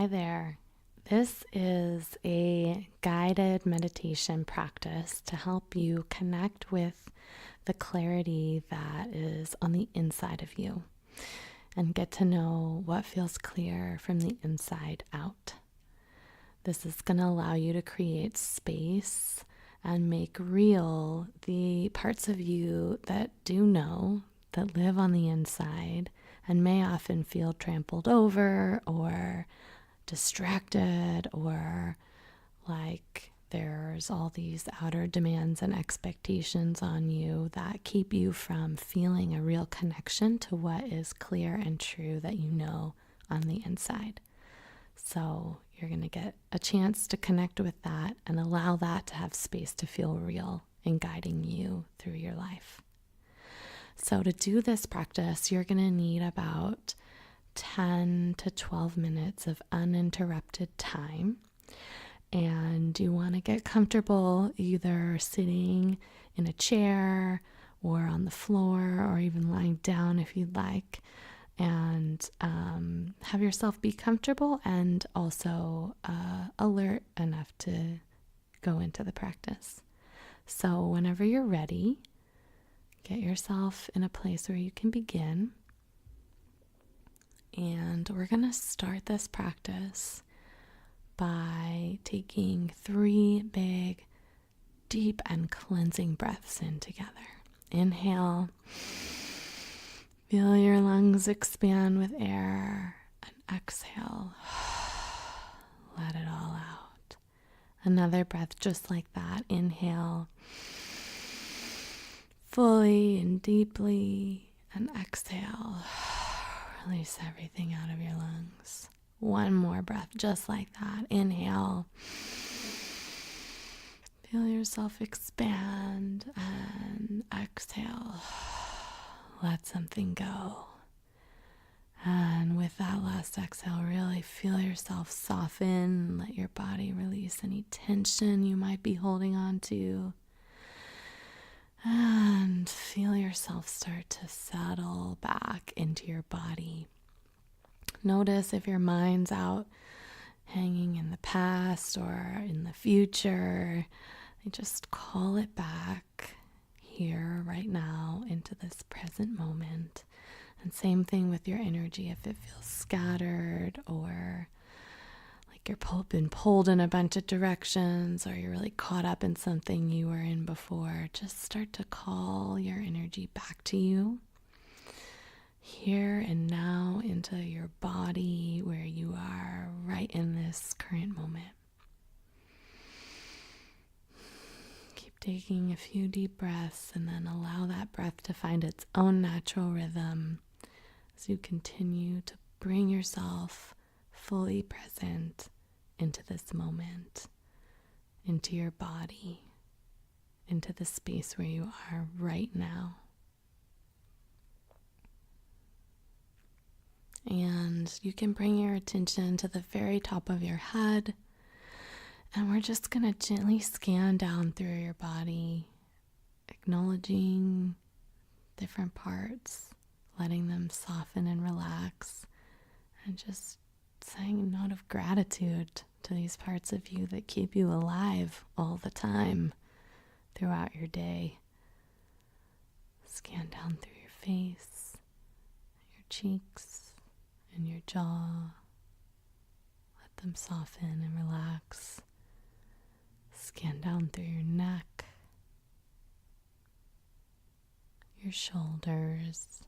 there. This is a guided meditation practice to help you connect with the clarity that is on the inside of you and get to know what feels clear from the inside out. This is going to allow you to create space and make real the parts of you that do know, that live on the inside, and may often feel trampled over or distracted, or like there's all these outer demands and expectations on you that keep you from feeling a real connection to what is clear and true that you know on the inside. So you're going to get a chance to connect with that and allow that to have space to feel real in guiding you through your life. So to do this practice, you're going to need about 10 to 12 minutes of uninterrupted time. And you want to get comfortable either sitting in a chair or on the floor or even lying down if you'd like. And have yourself be comfortable and also alert enough to go into the practice. So whenever you're ready, get yourself in a place where you can begin. And we're going to start this practice by taking 3 big, deep, and cleansing breaths in together. Inhale. Feel your lungs expand with air, and exhale. Let it all out. Another breath just like that. Inhale fully and deeply, and exhale. Release everything out of your lungs. One more breath just like that. Inhale. Feel yourself expand, and exhale. Let something go. And with that last exhale, really feel yourself soften. Let your body release any tension you might be holding on to. And feel yourself start to settle back into your body. Notice if your mind's out hanging in the past or in the future. Just call it back here right now into this present moment. And same thing with your energy. If it feels scattered or like you're been pulled in a bunch of directions, or you're really caught up in something you were in before, just start to call your energy back to you here and now, into your body where you are right in this current moment. Taking a few deep breaths, and then allow that breath to find its own natural rhythm as you continue to bring yourself fully present into this moment, into your body, into the space where you are right now. And you can bring your attention to the very top of your head. And we're just going to gently scan down through your body, acknowledging different parts, letting them soften and relax, and just saying a note of gratitude to these parts of you that keep you alive all the time throughout your day. Scan down through your face, your cheeks, and your jaw. Let them soften and relax. Scan down through your neck, your shoulders,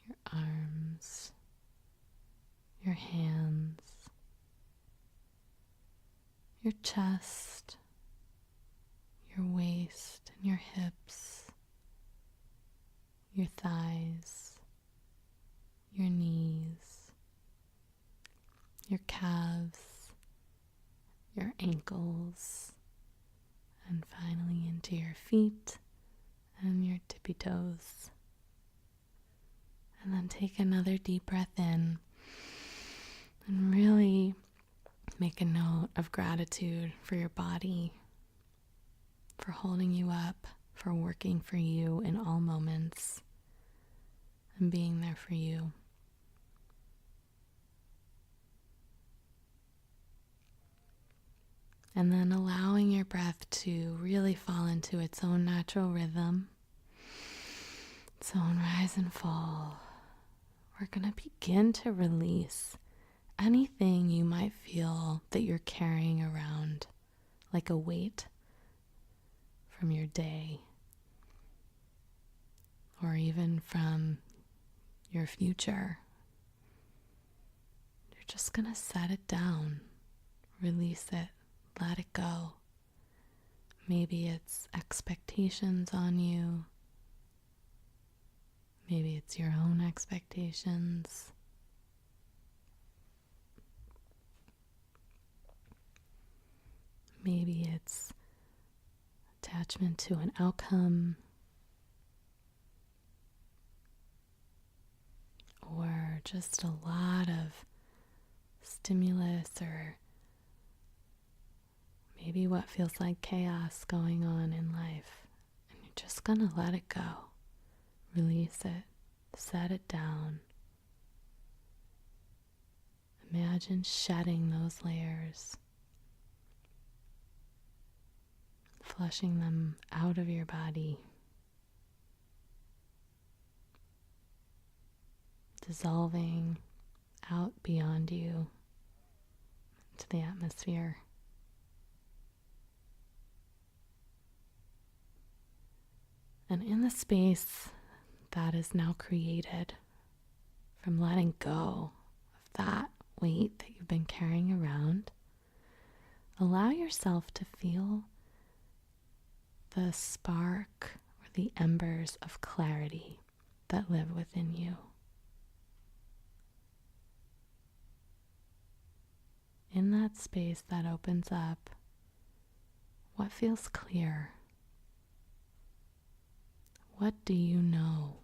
your arms, your hands, your chest, your waist and your hips, your thighs, your knees, your calves, your ankles, and finally into your feet and your tippy toes. And then take another deep breath in and really make a note of gratitude for your body, for holding you up, for working for you in all moments and being there for you. And then allowing your breath to really fall into its own natural rhythm, its own rise and fall. We're going to begin to release anything you might feel that you're carrying around, like a weight from your day, or even from your future. You're just going to set it down, release it, let it go. Maybe it's expectations on you. Maybe it's your own expectations. Maybe it's attachment to an outcome, or just a lot of stimulus, or maybe what feels like chaos going on in life. And you're just going to let it go. Release it. Set it down. Imagine shedding those layers, flushing them out of your body, dissolving out beyond you into the atmosphere. And in the space that is now created from letting go of that weight that you've been carrying around, allow yourself to feel the spark or the embers of clarity that live within you. In that space that opens up, what feels clear? What do you know?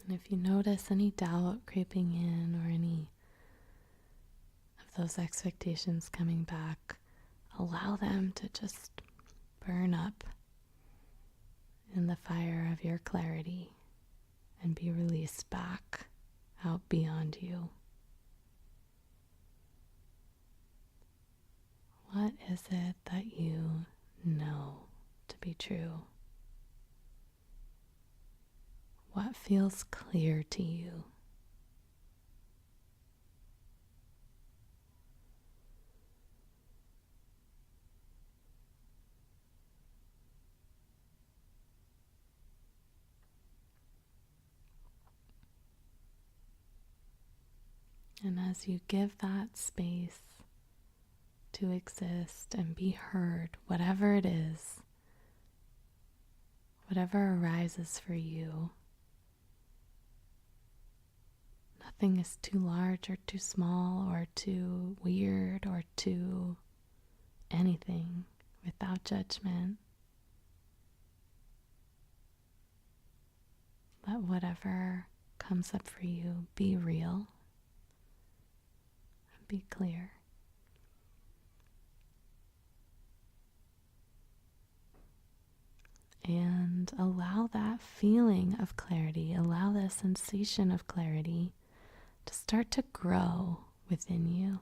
And if you notice any doubt creeping in or any of those expectations coming back, allow them to just burn up in the fire of your clarity and be released back out beyond you. What is it that you know to be true? What feels clear to you? And as you give that space to exist and be heard, whatever it is, whatever arises for you, nothing is too large or too small or too weird or too anything, without judgment. Let whatever comes up for you be real and be clear. And allow that feeling of clarity, allow the sensation of clarity to start to grow within you.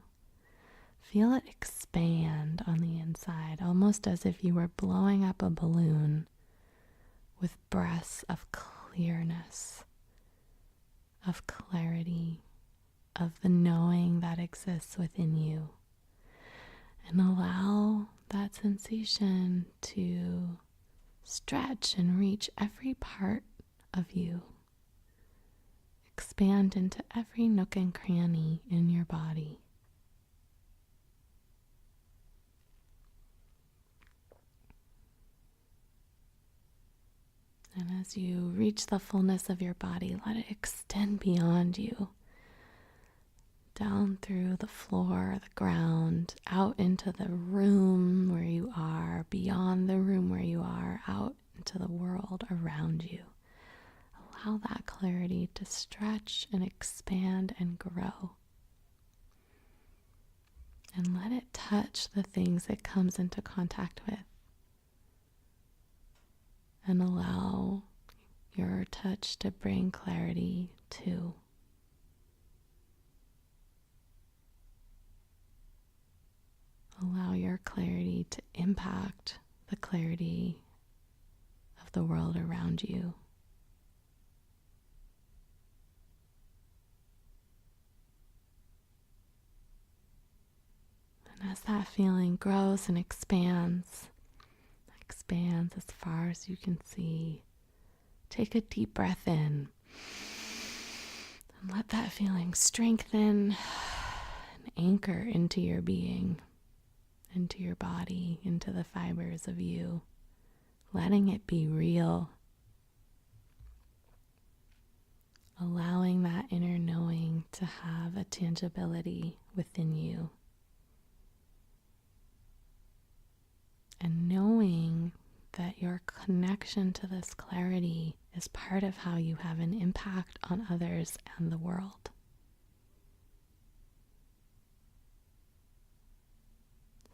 Feel it expand on the inside, almost as if you were blowing up a balloon with breaths of clearness, of clarity, of the knowing that exists within you. And allow that sensation to stretch and reach every part of you. Expand into every nook and cranny in your body. And as you reach the fullness of your body, let it extend beyond you, down through the floor, the ground, out into the room where you are, beyond the room where you are, out into the world around you. Allow that clarity to stretch and expand and grow. And let it touch the things it comes into contact with. and allow your touch to bring clarity too. Allow your clarity to impact the clarity of the world around you. And as that feeling grows and expands as far as you can see, take a deep breath in and let that feeling strengthen and anchor into your being, into your body, into the fibers of you, letting it be real, allowing that inner knowing to have a tangibility within you. And knowing that your connection to this clarity is part of how you have an impact on others and the world.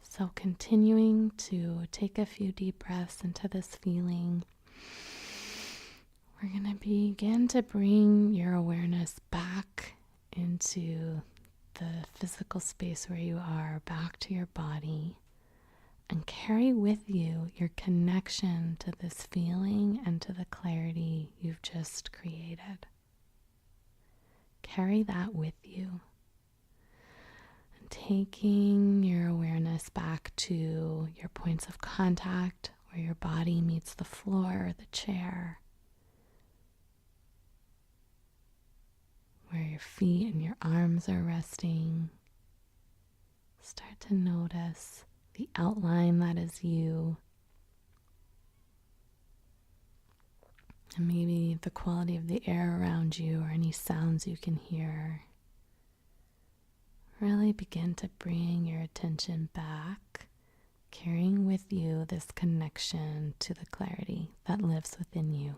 So continuing to take a few deep breaths into this feeling, we're going to begin to bring your awareness back into the physical space where you are, back to your body. And carry with you your connection to this feeling and to the clarity you've just created. Carry that with you. And taking your awareness back to your points of contact, where your body meets the floor or the chair, where your feet and your arms are resting. Start to notice the outline that is you, and maybe the quality of the air around you or any sounds you can hear. Really begin to bring your attention back, carrying with you this connection to the clarity that lives within you.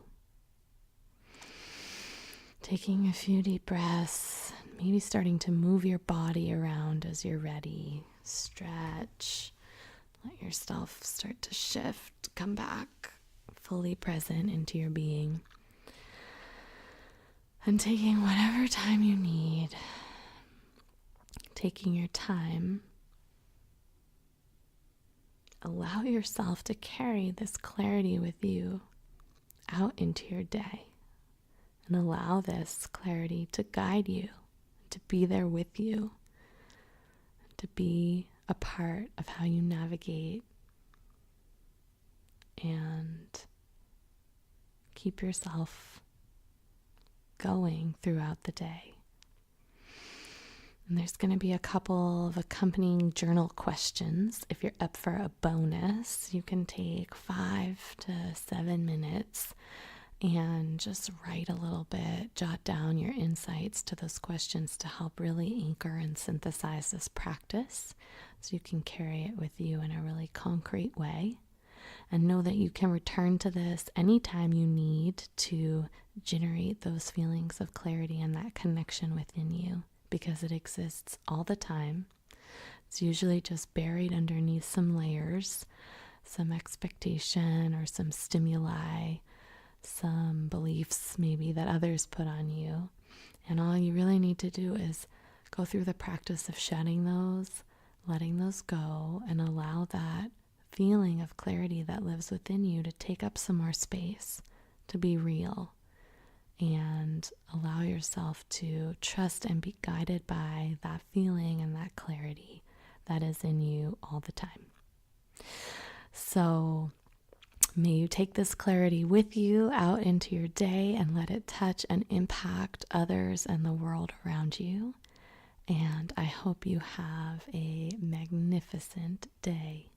Taking a few deep breaths, maybe starting to move your body around as you're ready. Stretch. Let yourself start to shift, come back, fully present into your being. And taking whatever time you need, taking your time, allow yourself to carry this clarity with you out into your day. And allow this clarity to guide you, to be there with you, to be a part of how you navigate and keep yourself going throughout the day. And there's going to be a couple of accompanying journal questions. If you're up for a bonus, you can take 5 to 7 minutes and just write a little bit, jot down your insights to those questions to help really anchor and synthesize this practice so you can carry it with you in a really concrete way. And know that you can return to this anytime you need to generate those feelings of clarity and that connection within you, because it exists all the time. It's usually just buried underneath some layers, some expectation or some stimuli, some beliefs maybe that others put on you. And all you really need to do is go through the practice of shedding those, letting those go, and allow that feeling of clarity that lives within you to take up some more space, to be real, and allow yourself to trust and be guided by that feeling and that clarity that is in you all the time. So may you take this clarity with you out into your day and let it touch and impact others and the world around you. And I hope you have a magnificent day.